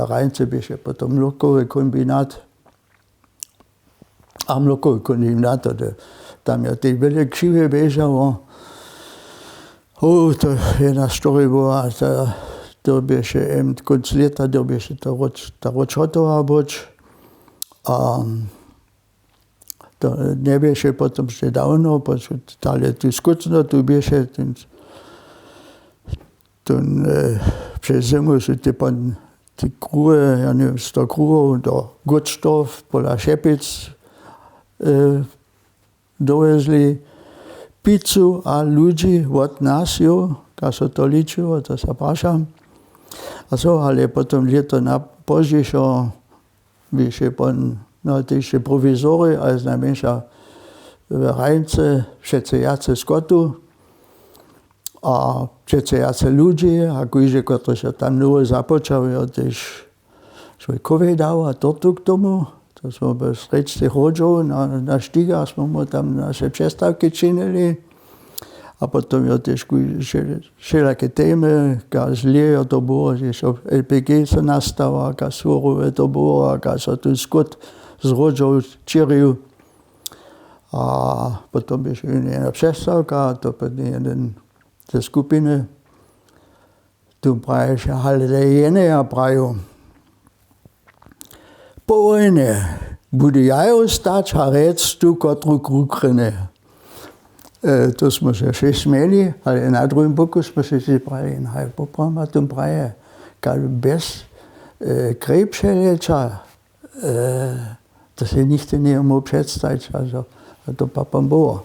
Rajnce беше potom lokový kombinát. A lokový kombinát, tam je ty velké křivě běžalo. To je na story byla, to беше konc leta, to беше ta roč hotová boč. A to nebeše potom ještě dávno, protože tady tu skucno, tu беше přes zimu jsou ty kruhe, já nevím, 100 kruhů do Guttorf, podle Šepic dovezli pizzu a lidi od nás, jo, když se to ličilo, to se prašám. A so, ale potom leto na pozdějšo, vyše ty ještě provizory, ale znamená v Rajnce, všetci jace skotu a všetci jace lidi, a kýže, kteří se tam nové započali, když jsme kovej dal a tortu k tomu, to jsme bez 30 hodžů na štígách, jsme tam naše přestávky činili. A potom je też všelaké témy, když liejo to bylo, že LPG se nastává, když surové to bylo, když se ten skot z rodžou čiril. A potom je jedna přestávka, to potom jeden ze skupiny, tu praje se halde a prajo. Po vojně budu já ostať a rec tu kotru krukrene. To jsme se vše směli, ale na druhém boku jsme se si brali, nej, poprava tu braje, když bez krebšeleča, to se nikdy nemohl představit, also to papam bylo.